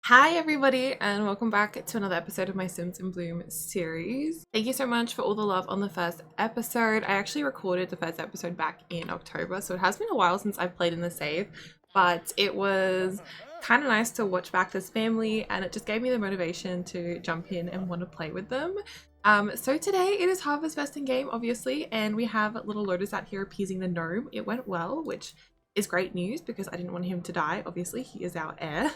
Hi everybody and welcome back to another episode of my Sims in Bloom series. Thank you so much for all the love on the first episode. I actually recorded the first episode back in October, so it has been a while since I've played in the save, but it was kind of nice to watch back this family and it just gave me the motivation to jump in and want to play with them. So today it is Harvestfest in game, obviously, and we have little Lotus out here appeasing the gnome. It went well, which is great news because I didn't want him to die. Obviously, he is our heir.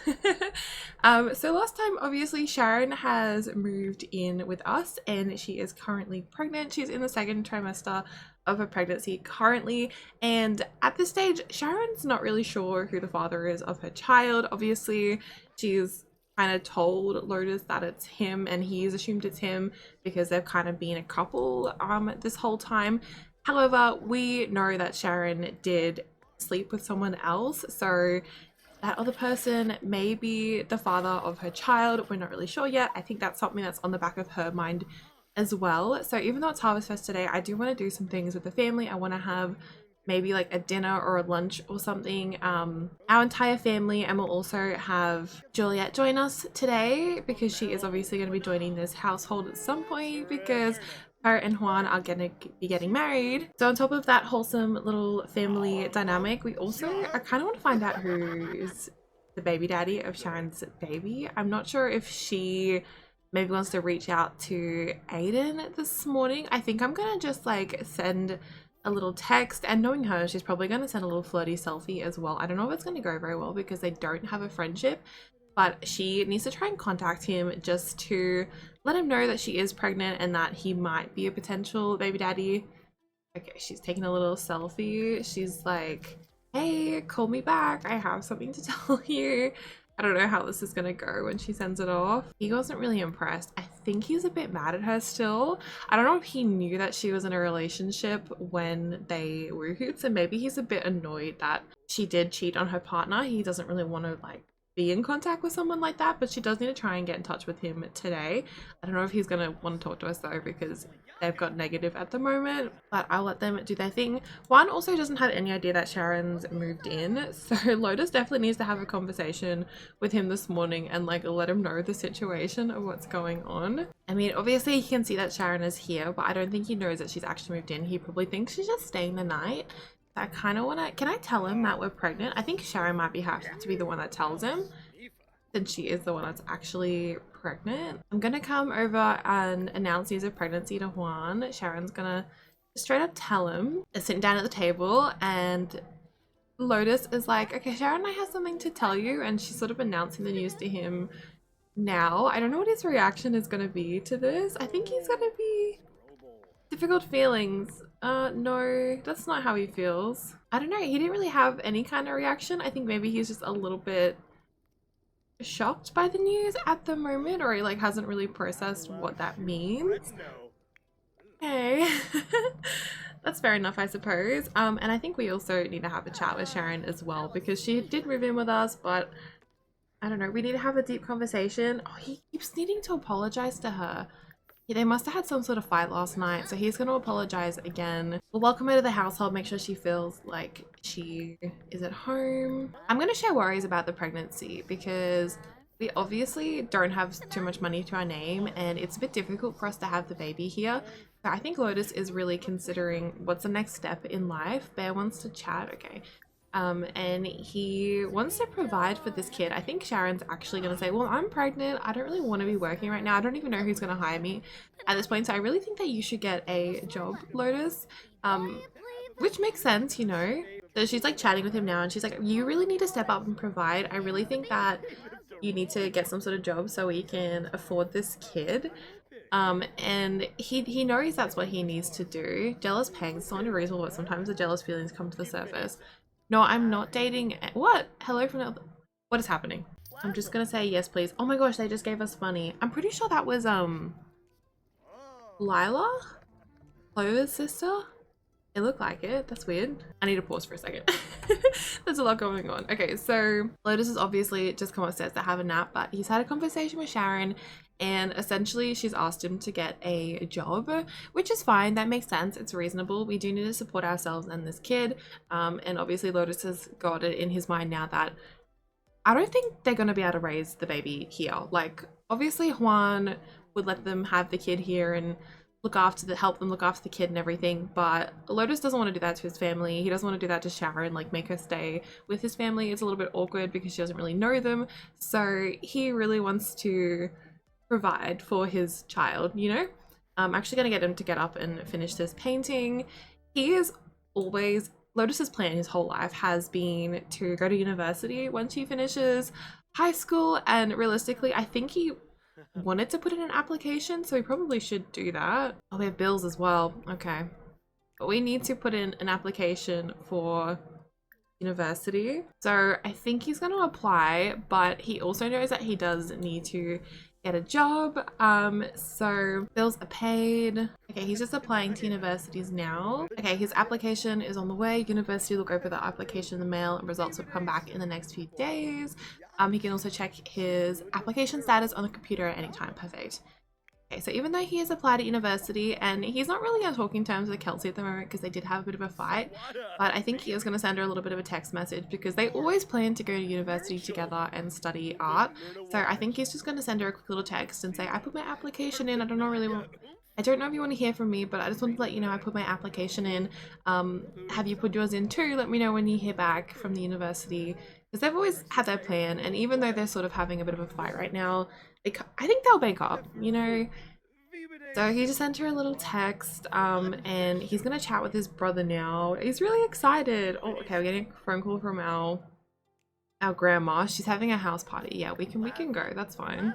So last time, obviously, Sharon has moved in with us and she is currently pregnant. She's in the second trimester of her pregnancy currently. And at this stage, Sharon's not really sure who the father is of her child. Obviously, she's kind of told Lotus that it's him and he's assumed it's him because they've kind of been a couple this whole time. However, we know that Sharon did sleep with someone else, so that other person may be the father of her child. We're not really sure yet. I think that's something that's on the back of her mind as well. So even though it's Harvestfest today, I do want to do some things with the family. I want to have maybe like a dinner or a lunch or something, our entire family, and we'll also have Juliet join us today because she is obviously going to be joining this household at some point because her and Juan are going to be getting married. So on top of that wholesome little family dynamic, we also I kind of want to find out who is the baby daddy of Sharon's baby. I'm not sure if she maybe wants to reach out to Aiden this morning. I think I'm going to just like send a little text, and knowing her, she's probably going to send a little flirty selfie as well. I don't know if it's going to go very well because they don't have a friendship, but she needs to try and contact him just to let him know that she is pregnant and that he might be a potential baby daddy. Okay, she's taking a little selfie. She's like, hey, call me back. I have something to tell you. I don't know how this is gonna go when she sends it off. He wasn't really impressed. I think he's a bit mad at her still. I don't know if he knew that she was in a relationship when they woohooed, so maybe he's a bit annoyed that she did cheat on her partner. He doesn't really want to like be in contact with someone like that, but she does need to try and get in touch with him today. I don't know if he's gonna want to talk to us though because they've got negative at the moment, but I'll let them do their thing. Juan also doesn't have any idea that Sharon's moved in, so Lotus definitely needs to have a conversation with him this morning and like let him know the situation of what's going on. I mean, obviously he can see that Sharon is here, but I don't think he knows that she's actually moved in. He probably thinks she's just staying the night. I kind of want to, can I tell him that we're pregnant? I think Sharon might be happy to be the one that tells him, since she is the one that's actually pregnant. I'm gonna come over and announce news of pregnancy to Juan. Sharon's gonna straight up tell him. They're sitting down at the table and Lotus is like, okay, Sharon, I have something to tell you, and she's sort of announcing the news to him now. I don't know what his reaction is gonna be to this. I think he's gonna be difficult feelings. No, that's not how he feels. I don't know, he didn't really have any kind of reaction. I think maybe he's just a little bit shocked by the news at the moment, or he like hasn't really processed what that means. Okay. That's fair enough, I suppose. And I think we also need to have a chat with Sharon as well because she did move in with us, but I don't know, we need to have a deep conversation. Oh, he keeps needing to apologize to her. They must have had some sort of fight last night, so he's going to apologize again. We'll welcome her to the household, make sure she feels like she is at home. I'm going to share worries about the pregnancy because we obviously don't have too much money to our name and it's a bit difficult for us to have the baby here. So I think Lotus is really considering what's the next step in life. Bear wants to chat, okay. And he wants to provide for this kid. I think Sharon's actually going to say, well, I'm pregnant. I don't really want to be working right now. I don't even know who's going to hire me at this point. So I really think that you should get a job, Lotus, which makes sense, you know. So she's like chatting with him now and she's like, you really need to step up and provide. I really think that you need to get some sort of job so we can afford this kid. And he knows that's what he needs to do. Jealous pangs, it's not unreasonable, but sometimes the jealous feelings come to the surface. No, I'm not dating. What? Hello from the... What is happening? I'm just gonna say yes, please. Oh my gosh, they just gave us money. I'm pretty sure that was, Lila? Clover's sister? It looked like it. That's weird. I need to pause for a second. There's a lot going on. Okay, so Lotus has obviously just come upstairs to have a nap, but he's had a conversation with Sharon and essentially she's asked him to get a job, which is fine. That makes sense. It's reasonable. We do need to support ourselves and this kid. And obviously Lotus has got it in his mind now that I don't think they're going to be able to raise the baby here. Like, obviously Juan would let them have the kid here and help them look after the kid and everything, but Lotus doesn't want to do that to his family. He doesn't want to do that to Sharon, like make her stay with his family. It's a little bit awkward because she doesn't really know them. So he really wants to provide for his child, you know? I'm actually going to get him to get up and finish this painting. He is always, Lotus's plan his whole life has been to go to university when she finishes high school, and realistically, I think he wanted to put in an application, so we probably should do that. Oh, we have bills as well. Okay. But we need to put in an application for university. So I think he's going to apply, but he also knows that he does need to get a job. So bills are paid. Okay, he's just applying to universities now. Okay, his application is on the way. University will look over the application in the mail and results will come back in the next few days. He can also check his application status on the computer at any time. Perfect. Okay, so even though he has applied at university and he's not really on talking terms with Kelsey at the moment because they did have a bit of a fight, but I think he is going to send her a little bit of a text message because they always plan to go to university together and study art. So I think he's just going to send her a quick little text and say, I put my application in. I don't know if you want to hear from me, but I just wanted to let you know I put my application in. Have you put yours in too? Let me know when you hear back from the university, because they've always had their plan, and even though they're sort of having a bit of a fight right now, I think they'll make up, you know? So he just sent her a little text, and he's gonna chat with his brother now. He's really excited. Oh, okay, we're getting a phone call from our grandma. She's having a house party. Yeah, we can go. That's fine.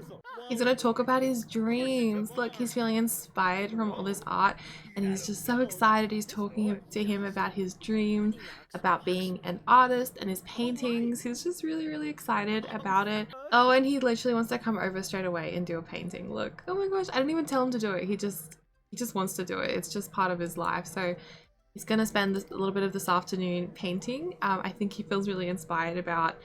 He's gonna talk about his dreams. Look, he's feeling inspired from all this art, and he's just so excited. He's talking to him about his dreams, about being an artist and his paintings. He's just really, really excited about it. Oh, and he literally wants to come over straight away and do a painting. Look, oh my gosh, I didn't even tell him to do it. He just wants to do it. It's just part of his life. So he's gonna spend a little bit of this afternoon painting. I think he feels really inspired about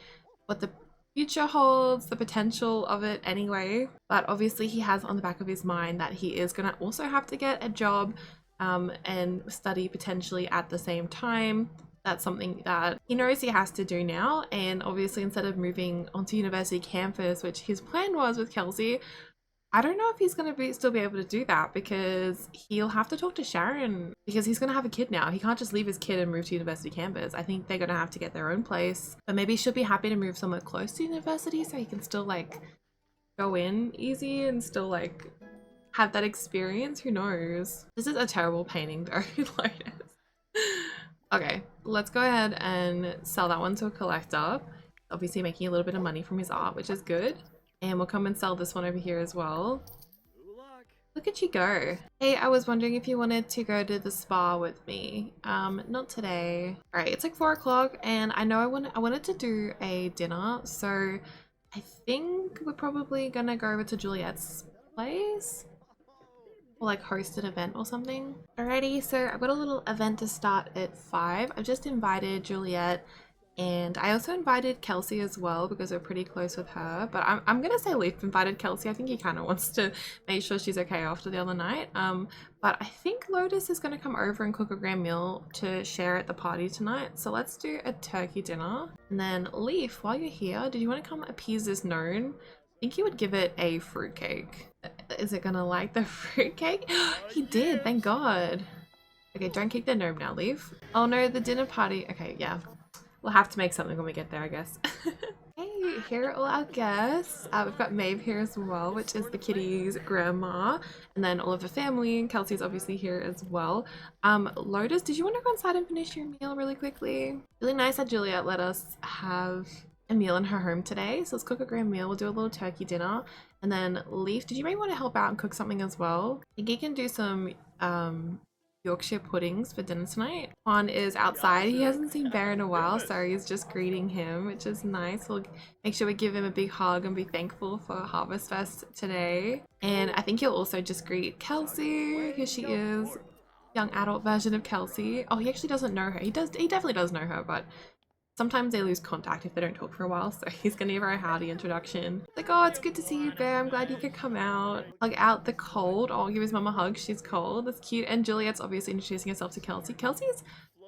what the future holds, the potential of it anyway. But obviously he has on the back of his mind that he is gonna also have to get a job and study potentially at the same time. That's something that he knows he has to do now, and obviously instead of moving onto university campus, which his plan was with Kelsey, I don't know if he's going to still be able to do that, because he'll have to talk to Sharon, because he's going to have a kid now. He can't just leave his kid and move to university campus. I think they're going to have to get their own place, but maybe she'll be happy to move somewhere close to university so he can still like go in easy and still like have that experience. Who knows? This is a terrible painting though. Okay, let's go ahead and sell that one to a collector. Obviously making a little bit of money from his art, which is good. And we'll come and sell this one over here as well. Look at you go. Hey, I was wondering if you wanted to go to the spa with me. Not today. All right, it's like 4 o'clock, and I know I wanted to do a dinner, so I think we're probably gonna go over to Juliet's place, or like host an event or something. Alrighty, so I've got a little event to start at 5. I've just invited Juliet, and I also invited Kelsey as well because we're pretty close with her. But I'm gonna say Leaf invited Kelsey. I think he kind of wants to make sure she's okay after the other night. But I think Lotus is gonna come over and cook a grand meal to share at the party tonight. So let's do a turkey dinner. And then Leaf, while you're here, did you want to come appease this gnome? I think he would give it a fruitcake. Is it gonna like the fruitcake? He did, thank God. Okay, don't kick the gnome now, Leaf. Oh no, the dinner party. Okay, yeah. We'll have to make something when we get there, I guess. Hey, here are all our guests. We've got Maeve here as well, which is the kitty's grandma. And then all of the family, and Kelsey's obviously here as well. Lotus, did you want to go inside and finish your meal really quickly? Really nice that Juliet let us have a meal in her home today. So let's cook a grand meal. We'll do a little turkey dinner. And then Leaf, did you maybe want to help out and cook something as well? I think you can do some Yorkshire puddings for dinner tonight. Juan is outside. He hasn't seen Bear in a while, so he's just greeting him, which is nice. We'll make sure we give him a big hug and be thankful for Harvestfest today. And I think he'll also just greet Kelsey. Here she is, young adult version of Kelsey. Oh, he actually doesn't know her. He definitely does know her, but sometimes they lose contact if they don't talk for a while, so he's gonna give her a howdy introduction. Like, oh, it's good to see you, Bear. I'm glad you could come out. Hug out the cold. Oh, I'll give his mum a hug. She's cold. That's cute. And Juliet's obviously introducing herself to Kelsey. Kelsey's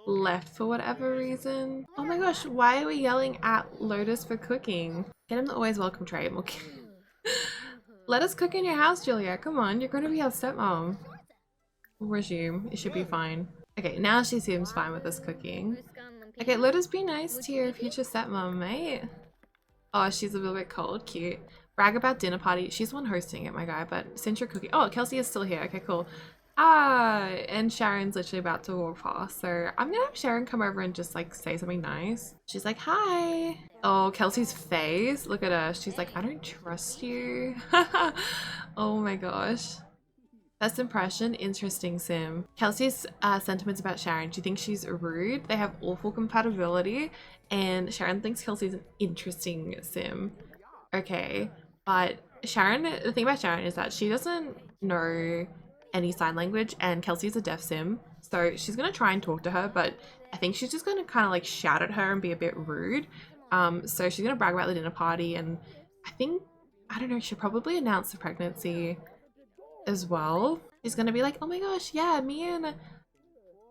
left for whatever reason. Oh my gosh, why are we yelling at Lotus for cooking? Get him the always welcome tray. Okay. Let us cook in your house, Julia. Come on, you're gonna be our stepmom. We'll resume. It should be fine. Okay, now she seems fine with us cooking. Okay, let us be nice to your future stepmom, mate. Oh, she's a little bit cold. Cute. Brag about dinner party. She's the one hosting it, my guy, but since you're cooking... Oh, Kelsey is still here. Okay, cool. Ah, and Sharon's literally about to walk past, so I'm gonna have Sharon come over and just like say something nice. She's like, hi. Oh, Kelsey's face. Look at her. She's like, I don't trust you. Oh my gosh. First impression, interesting sim. Kelsey's sentiments about Sharon. She thinks she's rude. They have awful compatibility, and Sharon thinks Kelsey's an interesting sim. Okay, but Sharon, the thing about Sharon is that she doesn't know any sign language, and Kelsey's a deaf sim, so she's gonna try and talk to her, but I think she's just gonna kind of like shout at her and be a bit rude. So she's gonna brag about the dinner party, and I don't know, she'll probably announce the pregnancy as well. She's gonna be like, oh my gosh, yeah, me and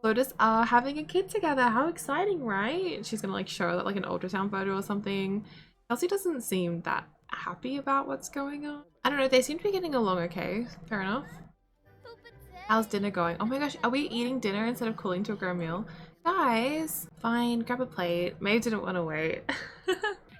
Lotus are having a kid together. How exciting, right? She's gonna like show like an ultrasound photo or something. Kelsey doesn't seem that happy about what's going on. I don't know, they seem to be getting along okay. Fair enough. How's dinner going? Oh my gosh, are we eating dinner instead of cooling to a grown meal? Guys, fine, grab a plate. Maybe didn't want to wait.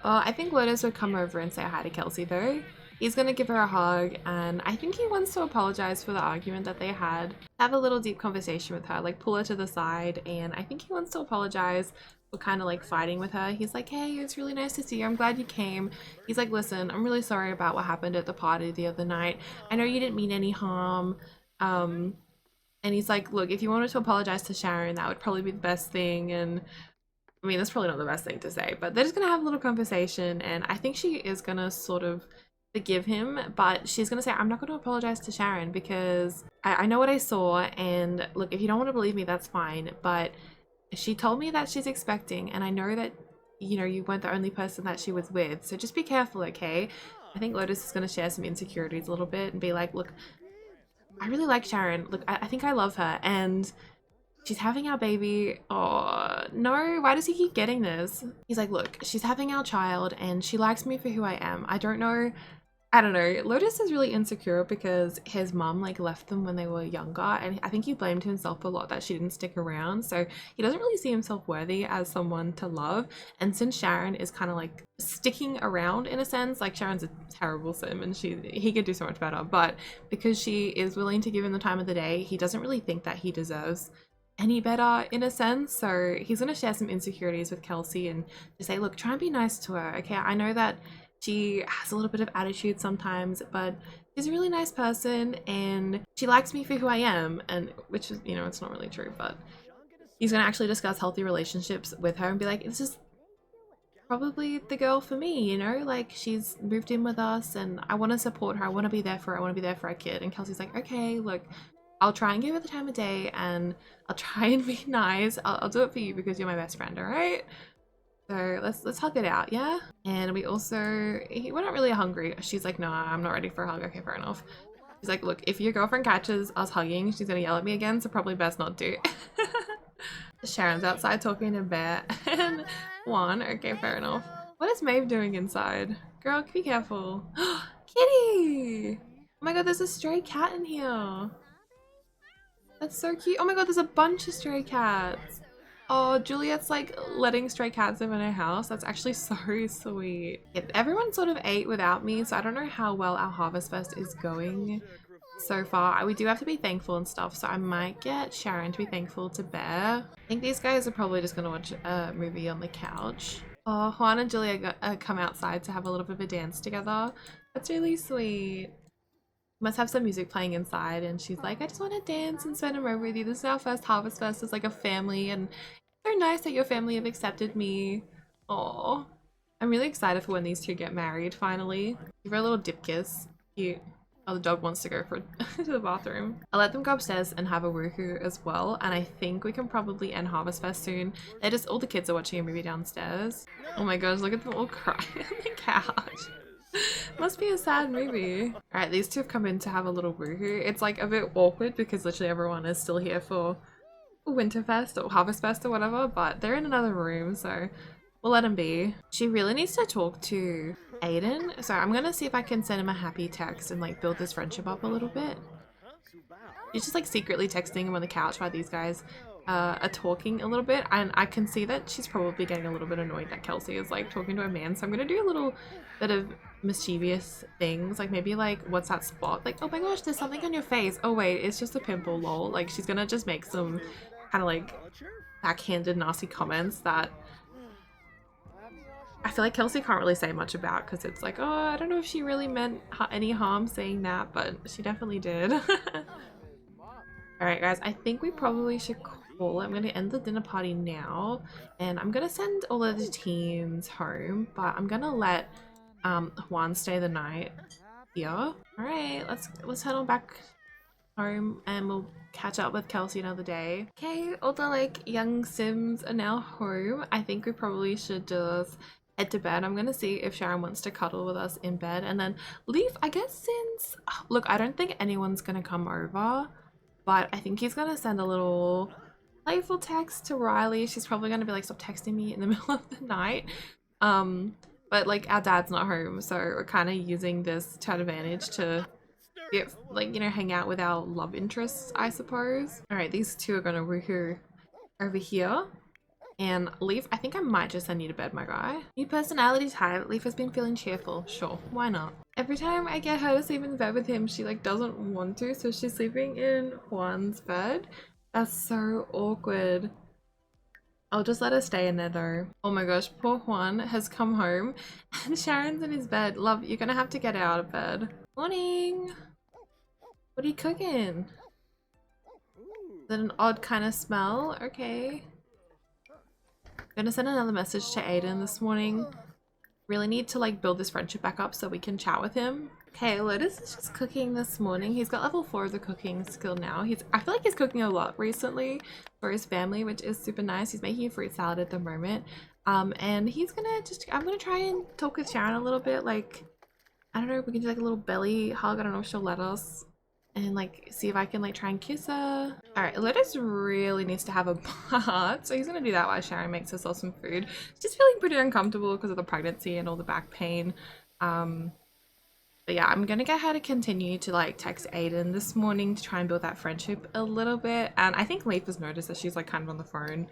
Oh, I think Lotus would come over and say hi to Kelsey though. He's gonna give her a hug, and I think he wants to apologize for the argument that they had. Have a little deep conversation with her, like pull her to the side, and I think he wants to apologize for kind of like fighting with her. He's like, hey, it's really nice to see you. I'm glad you came. He's like, listen, I'm really sorry about what happened at the party the other night. I know you didn't mean any harm. And he's like, look, if you wanted to apologize to Sharon, that would probably be the best thing. And I mean, that's probably not the best thing to say, but they're just gonna have a little conversation, and I think she is gonna sort of forgive him, but she's gonna say, I'm not gonna apologize to Sharon because I know what I saw, and look, if you don't want to believe me, that's fine, but she told me that she's expecting, and I know that, you know, you weren't the only person that she was with, so just be careful, okay? I think Lotus is gonna share some insecurities a little bit and be like, look, I really like Sharon. Look, I think I love her, and she's having our baby. Oh, no, why does he keep getting this? He's like, look, she's having our child, and she likes me for who I am. I don't know. Lotus is really insecure because his mum like left them when they were younger, and I think he blamed himself a lot that she didn't stick around, so he doesn't really see himself worthy as someone to love. And since Sharon is kind of like sticking around in a sense, like Sharon's a terrible sim and he could do so much better, but because she is willing to give him the time of the day, he doesn't really think that he deserves any better in a sense. So he's going to share some insecurities with Kelsey and just say, look, try and be nice to her, okay? I know that she has a little bit of attitude sometimes, but she's a really nice person and she likes me for who I am, and which is, you know, it's not really true, but he's going to actually discuss healthy relationships with her and be like, this is probably the girl for me, you know, like she's moved in with us and I want to support her. I want to be there for her. I want to be there for our kid. And Kelsey's like, okay, look, I'll try and give her the time of day and I'll try and be nice. I'll do it for you because you're my best friend, all right? So let's hug it out, yeah? And we also, we're not really hungry. She's like, no, I'm not ready for a hug. Okay, fair enough. She's like, look, if your girlfriend catches us hugging, she's gonna yell at me again, so probably best not do. Sharon's outside talking to Bear and Juan. Okay, fair enough. What is Maeve doing inside? Girl, be careful. Kitty! Oh my god, there's a stray cat in here. That's so cute. Oh my god, there's a bunch of stray cats. Oh, Juliet's like letting stray cats live in her house. That's actually so sweet. Yeah, everyone sort of ate without me, so I don't know how well our Harvestfest is going so far. We do have to be thankful and stuff, so I might get Sharon to be thankful to Bear. I think these guys are probably just gonna watch a movie on the couch. Oh, Juan and Julia come outside to have a little bit of a dance together. That's really sweet. Must have some music playing inside, and she's like, I just want to dance and spend a moment with you. This is our first Harvestfest as like a family, and it's so nice that your family have accepted me. Oh, I'm really excited for when these two get married finally. Give her a little dip kiss. Cute. Oh, the dog wants to go to the bathroom. I'll let them go upstairs and have a woohoo as well, and I think we can probably end Harvestfest soon. They're just, all the kids are watching a movie downstairs. Oh my gosh, look at them all crying on the couch. Must be a sad movie. Alright, these two have come in to have a little woohoo. It's like a bit awkward because literally everyone is still here for Winterfest or Harvestfest or whatever, but they're in another room, so we'll let him be. She really needs to talk to Aiden, so I'm gonna see if I can send him a happy text and like build this friendship up a little bit. She's just like secretly texting him on the couch while these guys are talking a little bit, and I can see that she's probably getting a little bit annoyed that Kelsey is like talking to a man, so I'm gonna do a little bit of mischievous things, like maybe like, what's that spot, like, oh my gosh, there's something on your face, oh wait, it's just a pimple, lol. Like she's gonna just make some kind of like backhanded nasty comments that I feel like Kelsey can't really say much about, because it's like, oh, I don't know if she really meant any harm saying that, but she definitely did. Alright guys, I think we probably should call it. I'm going to end the dinner party now, and I'm going to send all of the teens home, but I'm going to let Juan stay the night here. Alright, let's head on back home, and we'll catch up with Kelsey another day. Okay, all the like young Sims are now home. I think we probably should just head to bed. I'm gonna see if Sharon wants to cuddle with us in bed and then leave, I guess, since look, I don't think anyone's gonna come over, but I think he's gonna send a little playful text to Riley. She's probably gonna be like, stop texting me in the middle of the night. But like our dad's not home, so we're kind of using this to advantage to get, like, you know, hang out with our love interests, I suppose. All right, these two are gonna woohoo over here. And Leaf, I think I might just send you to bed, my guy. New personality type. Leaf has been feeling cheerful. Sure, why not? Every time I get her to sleep in bed with him, she like doesn't want to, so she's sleeping in Juan's bed. That's so awkward. I'll just let her stay in there though. Oh my gosh, poor Juan has come home and Sharon's in his bed. Love, you're gonna have to get out of bed. Morning! What are you cooking? Is it an odd kind of smell? Okay. I'm gonna send another message to Aiden this morning. Really need to like build this friendship back up so we can chat with him. Okay, Lotus is just cooking this morning. He's got level 4 of the cooking skill now. I feel like he's cooking a lot recently for his family, which is super nice. He's making a fruit salad at the moment. And he's gonna I'm gonna try and talk with Sharon a little bit. Like, I don't know, we can do like a little belly hug. I don't know if she'll let us. And like see if I can like try and kiss her. All right, Lotus really needs to have a bath, so he's gonna do that while Sharon makes herself some food. She's feeling pretty uncomfortable because of the pregnancy and all the back pain. But yeah, I'm gonna get her to continue to like text Aiden this morning to try and build that friendship a little bit. And I think Leaf has noticed that she's like kind of on the phone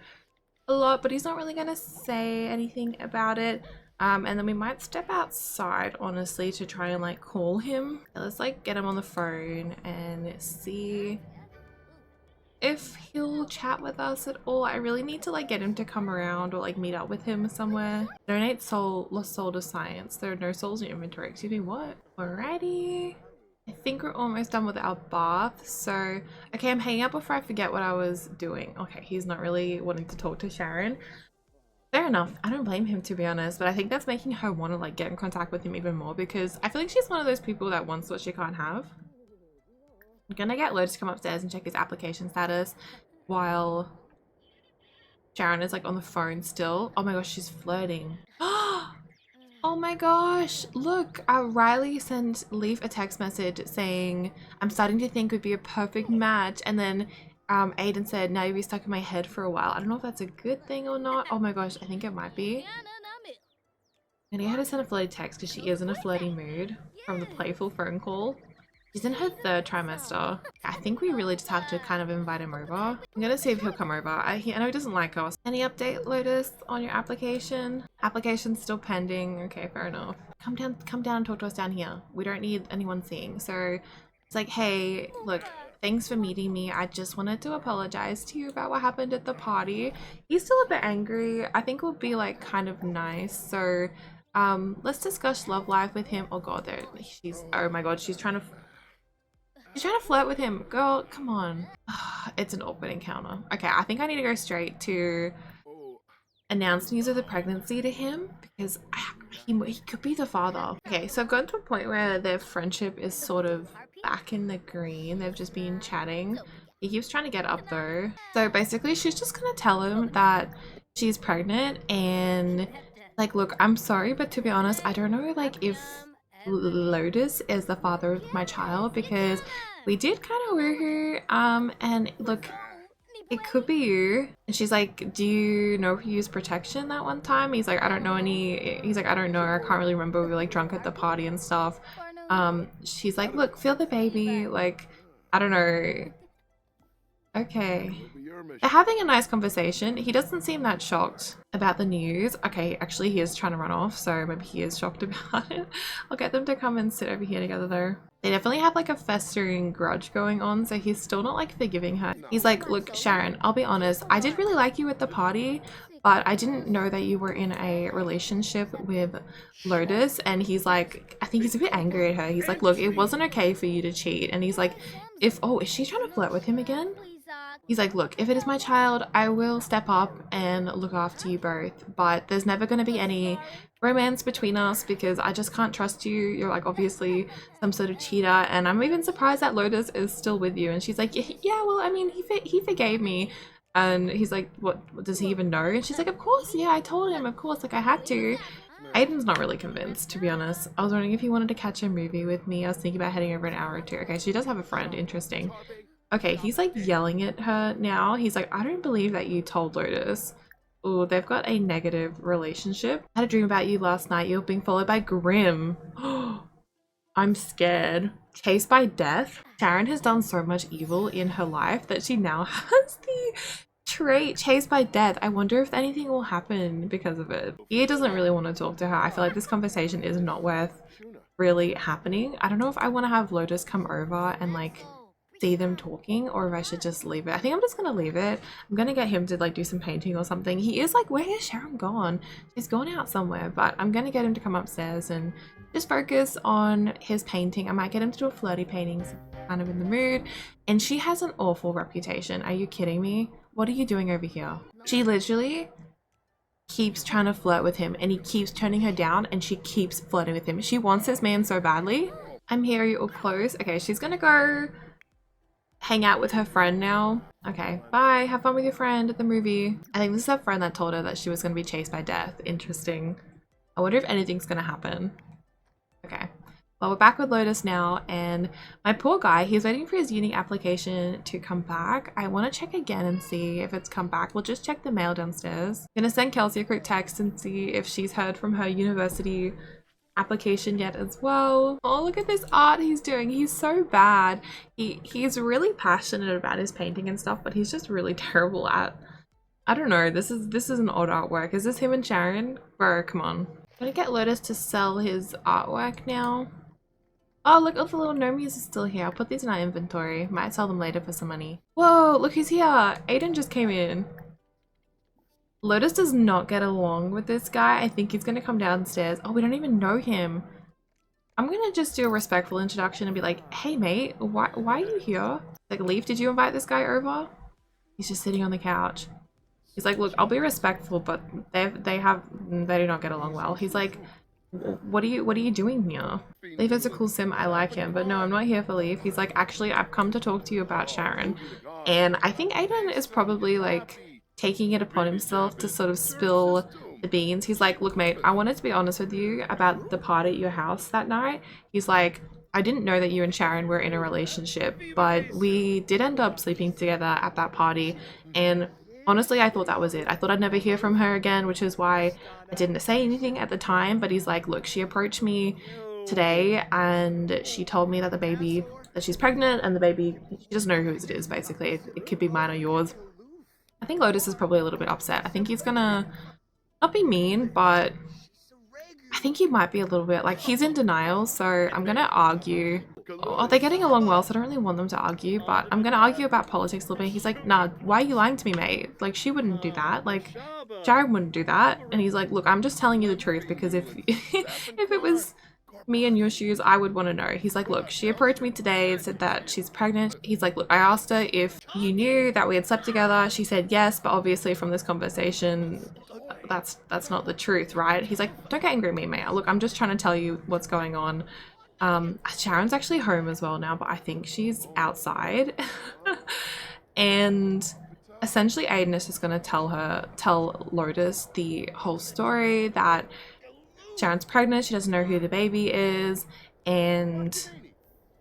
a lot, but he's not really gonna say anything about it. And then we might step outside, honestly, to try and like call him. Let's like get him on the phone and see if he'll chat with us at all. I really need to like get him to come around or like meet up with him somewhere. Donate lost soul to science. There are no souls in your inventory. Excuse me, what? Alrighty. I think we're almost done with our bath. So, okay, I'm hanging up before I forget what I was doing. Okay, he's not really wanting to talk to Sharon. Fair enough. I don't blame him, to be honest, but I think that's making her want to like get in contact with him even more, because I feel like she's one of those people that wants what she can't have. I'm gonna get Lotus to come upstairs and check his application status while Sharon is like on the phone still. Oh my gosh, she's flirting. Oh my gosh, look, Riley sent Leaf a text message saying, I'm starting to think we'd be a perfect match, and then Aiden said, now you'll be stuck in my head for a while. I don't know if that's a good thing or not. Oh my gosh, I think it might be. I'm gonna get her to send a flirty text because she is in a flirty mood from the playful phone call. She's in her 3rd trimester. I think we really just have to kind of invite him over. I'm gonna see if he'll come over. I know he doesn't like us. Any update, Lotus, on your application? Application's still pending. Okay, fair enough. Come down and talk to us down here. We don't need anyone seeing. So it's like, hey, look, thanks for meeting me. I just wanted to apologize to you about what happened at the party. He's still a bit angry. I think we'll be like kind of nice. So let's discuss love life with him. Oh god, there she's, oh my god, she's trying to flirt with him. Girl, come on. It's an awkward encounter. Okay, I think I need to go straight to announce news of the pregnancy to him, because he could be the father. Okay, so I've gotten to a point where their friendship is sort of back in the green. They've just been chatting. He keeps trying to get up though. So basically she's just gonna tell him that she's pregnant and like, look, I'm sorry, but to be honest, I don't know like if Lotus is the father of my child, because we did kind of woo her, and look, it could be you. And she's like, do you know if you used protection that one time? He's like, I don't know any. He's like, I don't know. I can't really remember. We were like drunk at the party and stuff. She's like, look, feel the baby. Like, I don't know. Okay. They're having a nice conversation. He doesn't seem that shocked about the news. Okay, actually he is trying to run off, so maybe he is shocked about it. I'll get them to come and sit over here together though. They definitely have like a festering grudge going on, so he's still not like forgiving her. He's like, look, Sharon, I'll be honest, I did really like you at the party, but I didn't know that you were in a relationship with Lotus. And he's like, I think he's a bit angry at her. He's like, look, it wasn't okay for you to cheat. And he's like, is she trying to flirt with him again? He's like, look, if it is my child, I will step up and look after you both, but there's never going to be any romance between us because I just can't trust you. You're like obviously some sort of cheater, and I'm even surprised that Lotus is still with you. And she's like, yeah, well, I mean, he forgave me. And he's like, what does he even know? And she's like, of course, yeah, I told him, of course, like I had to. Aiden's not really convinced, to be honest. I was wondering if he wanted to catch a movie with me. I was thinking about heading over an hour or two. Okay, she does have a friend. Interesting. Okay, he's like yelling at her now. He's like, I don't believe that you told Lotus. Oh, they've got a negative relationship. I had a dream about you last night. You're being followed by Grim. I'm scared. Chased by death. Sharon has done so much evil in her life that she now has the trait chased by death. I wonder if anything will happen because of it. He doesn't really want to talk to her. I feel like this conversation is not worth really happening. I don't know if I want to have Lotus come over and like see them talking, or if I should just leave it. I think I'm just gonna leave it. I'm gonna get him to like do some painting or something. He is like, where is Sharon gone? She's gone out somewhere, but I'm gonna get him to come upstairs and just focus on his painting. I might get him to do a flirty painting, kind of in the mood. And she has an awful reputation. Are you kidding me? What are you doing over here? She literally keeps trying to flirt with him and he keeps turning her down, and she keeps flirting with him. She wants this man so badly. I'm here, you all close. Okay, she's gonna go hang out with her friend now. Okay, bye. Have fun with your friend at the movie. I think this is her friend that told her that she was going to be chased by death. Interesting. I wonder if anything's going to happen. Okay. Well, we're back with Lotus now, and my poor guy, he's waiting for his uni application to come back. I want to check again and see if it's come back. We'll just check the mail downstairs. I'm going to send Kelsey a quick text and see if she's heard from her university application yet as well. Oh, look at this art he's doing. He's so bad. He's really passionate about his painting and stuff, but he's just really terrible at, I don't know, this is an odd artwork. Is this him and Sharon? Bro, come on. I'm gonna get Lotus to sell his artwork now. Oh, look, all the little gnomies are still here. I'll put these in our inventory. Might sell them later for some money. Whoa, look who's here. Aiden just came in. Lotus does not get along with this guy. I think he's gonna come downstairs. Oh, we don't even know him. I'm gonna just do a respectful introduction and be like, hey mate, why are you here? Like, Leaf, did you invite this guy over? He's just sitting on the couch. He's like, look, I'll be respectful, but they do not get along well. He's like, what are you doing here? Leaf is a cool sim, I like him, but no, I'm not here for Leaf. He's like, actually, I've come to talk to you about Sharon. And I think Aiden is probably like taking it upon himself to sort of spill the beans. He's like, look mate, I wanted to be honest with you about the party at your house that night. He's like, I didn't know that you and Sharon were in a relationship, but we did end up sleeping together at that party, and honestly I thought that was it. I thought I'd never hear from her again, which is why I didn't say anything at the time. But he's like, look, she approached me today and she told me that that she's pregnant, and the baby, she doesn't know whose it is basically. It could be mine or yours. I think Lotus is probably a little bit upset. I think he's gonna not be mean, but I think he might be a little bit like, he's in denial, so I'm gonna argue. Oh, they're getting along well, so I don't really want them to argue, but I'm gonna argue about politics a little bit. He's like, nah, why are you lying to me, mate? Like, she wouldn't do that. Like, Jared wouldn't do that. And he's like, look, I'm just telling you the truth, because if if it was me in your shoes, I would want to know. He's like, look, she approached me today and said that she's pregnant. He's like, look, I asked her if you knew that we had slept together. She said yes, but obviously from this conversation, that's not the truth, right? He's like, don't get angry at me, mate. Look, I'm just trying to tell you what's going on. Sharon's actually home as well now, but I think she's outside. And essentially Aiden is just going to tell Lotus the whole story, that Sharon's pregnant, she doesn't know who the baby is, and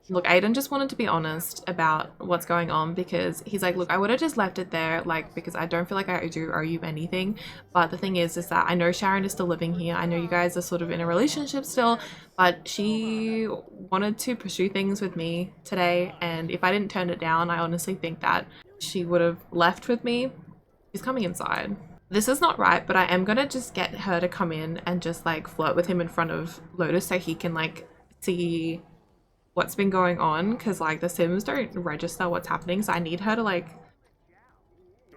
Look, Aiden just wanted to be honest about what's going on because he's like, look, I would have just left it there, like, because I don't feel like I do owe you anything. But the thing is that I know Sharon is still living here. I know you guys are sort of in a relationship still, but she wanted to pursue things with me today. And if I didn't turn it down, I honestly think that she would have left with me. She's coming inside. This is not right, but I am gonna just get her to come in and just like flirt with him in front of Lotus so he can like see what's been going on, because like the Sims don't register what's happening, so I need her to like,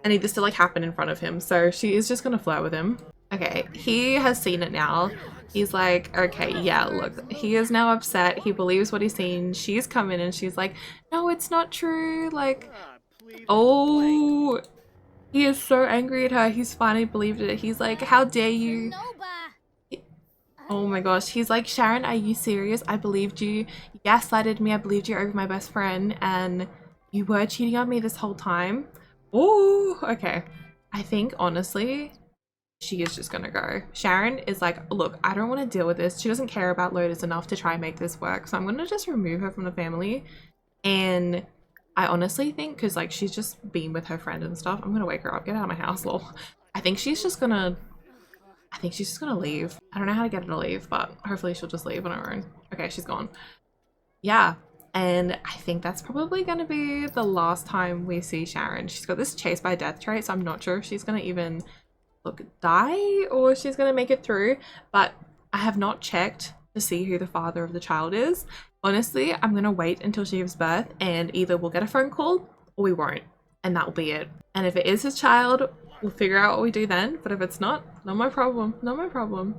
I need this to like happen in front of him. So she is just gonna flirt with him. Okay, he has seen it now. He's like, okay, yeah, look, he is now upset. He believes what he's seen. She's come in and she's like, no, it's not true. Like, oh, he is so angry at her. He's finally believed it. He's like, how dare you? Oh my gosh, he's like, Sharon, are you serious? I believed you. You gaslighted me. I believed you over my best friend, and you were cheating on me this whole time. Oh, okay. I think honestly, she is just gonna go. Sharon is like, look, I don't want to deal with this. She doesn't care about Lotus enough to try and make this work, so I'm gonna just remove her from the family. And I honestly think, because like she's just been with her friend and stuff, I'm gonna wake her up. Get out of my house, lol. I think she's just gonna leave. I don't know how to get her to leave, but hopefully she'll just leave on her own. Okay, she's gone. Yeah, and I think that's probably going to be the last time we see Sharon. She's got this chase by death trait, so I'm not sure if she's going to even, look, die or she's going to make it through, but I have not checked to see who the father of the child is. Honestly, I'm going to wait until she gives birth, and either we'll get a phone call or we won't, and that will be it. And if it is his child, we'll figure out what we do then, but if it's not my problem. Not my problem.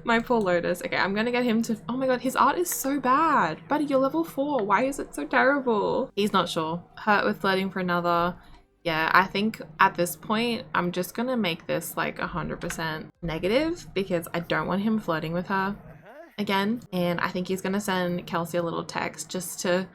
My poor Lotus. Okay, I'm gonna get him to, oh my god, his art is so bad. Buddy, you're level 4. Why is it so terrible? He's not sure. Hurt with flirting for another. Yeah, I think at this point, I'm just gonna make this like 100% negative because I don't want him flirting with her again. And I think he's gonna send Kelsey a little text just to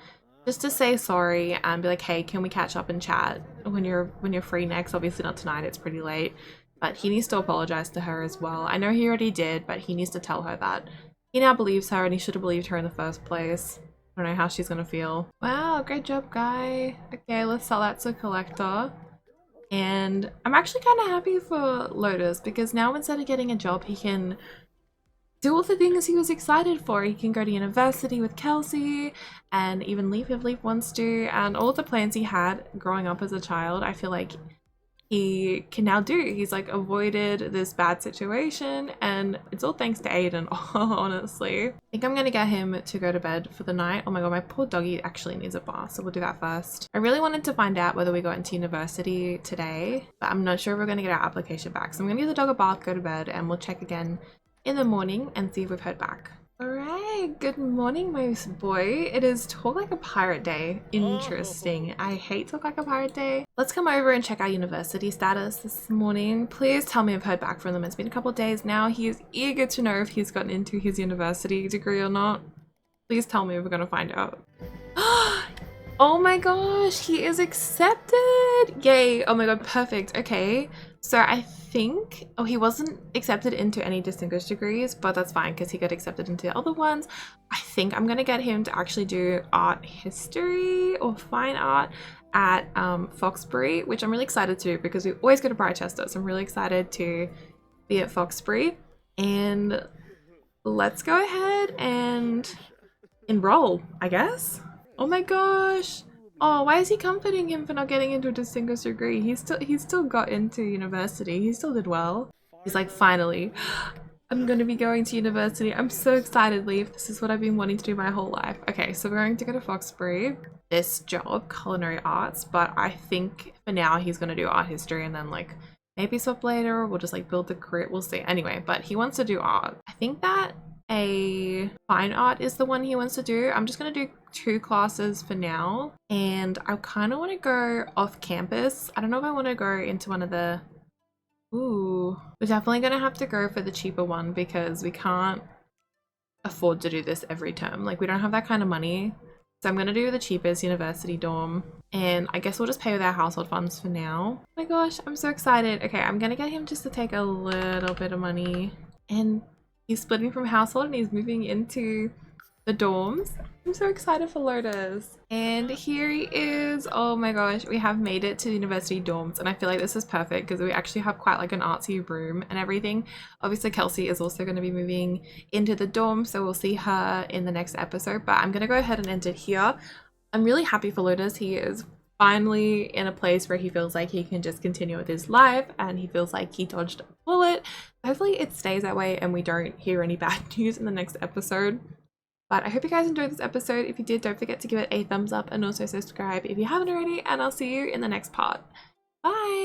say sorry and be like, hey, can we catch up and chat when you're free next? Obviously not tonight, it's pretty late, but he needs to apologize to her as well. I know he already did, but he needs to tell her that he now believes her and he should have believed her in the first place. I don't know how she's gonna feel. Wow, great job, guy. Okay, let's sell that to collector. And I'm actually kind of happy for Lotus because now instead of getting a job, he can do all the things he was excited for. He can go to university with Kelsey and even leave if Leaf wants to, and all the plans he had growing up as a child, I feel like he can now do. He's like avoided this bad situation, and it's all thanks to Aiden, honestly. I think I'm gonna get him to go to bed for the night. Oh my god, my poor doggy actually needs a bath, so we'll do that first. I really wanted to find out whether we got into university today, but I'm not sure if we're gonna get our application back. So I'm gonna give the dog a bath, go to bed, and we'll check again in the morning and see if we've heard back. All right, good morning, my boy. It is Talk Like a Pirate Day. Interesting. I hate Talk Like a Pirate Day. Let's come over and check our university status this morning. Please tell me I've heard back from them. It's been a couple of days now. He is eager to know if he's gotten into his university degree or not. Please tell me if we're gonna find out. Oh my gosh, he is accepted! Yay! Oh my god, perfect. Okay, so I think, oh, he wasn't accepted into any distinguished degrees, but that's fine because he got accepted into the other ones. I think I'm gonna get him to actually do art history or fine art at Foxbury, which I'm really excited to because we always go to Brightchester, so I'm really excited to be at Foxbury. And let's go ahead and enroll, I guess. Oh my gosh. Oh, why is he comforting him for not getting into a distinguished degree? He's still got into university. He still did well. He's like, finally, I'm going to be going to university. I'm so excited, Leaf. This is what I've been wanting to do my whole life. Okay, so we're going to go to Foxbury. This job, culinary arts, but I think for now he's going to do art history and then like maybe swap later, or we'll just like build the career. We'll see. Anyway, but he wants to do art. I think that a fine art is the one he wants to do. I'm just going to do 2 classes for now, and I kind of want to go off campus. I don't know if I want to go into one of the, ooh, we're definitely going to have to go for the cheaper one because we can't afford to do this every term. Like, we don't have that kind of money, so I'm going to do the cheapest university dorm, and I guess we'll just pay with our household funds for now. Oh my gosh, I'm so excited. Okay, I'm going to get him just to take a little bit of money, and he's splitting from household and he's moving into the dorms. I'm so excited for Lotus. And here he is. Oh my gosh, we have made it to the university dorms, and I feel like this is perfect because we actually have quite like an artsy room and everything. Obviously Kelsey is also going to be moving into the dorm, so we'll see her in the next episode, but I'm going to go ahead and end it here. I'm really happy for Lotus. He is finally in a place where he feels like he can just continue with his life, and he feels like he dodged a bullet. Hopefully it stays that way and we don't hear any bad news in the next episode. But I hope you guys enjoyed this episode. If you did, don't forget to give it a thumbs up and also subscribe if you haven't already, and I'll see you in the next part. Bye!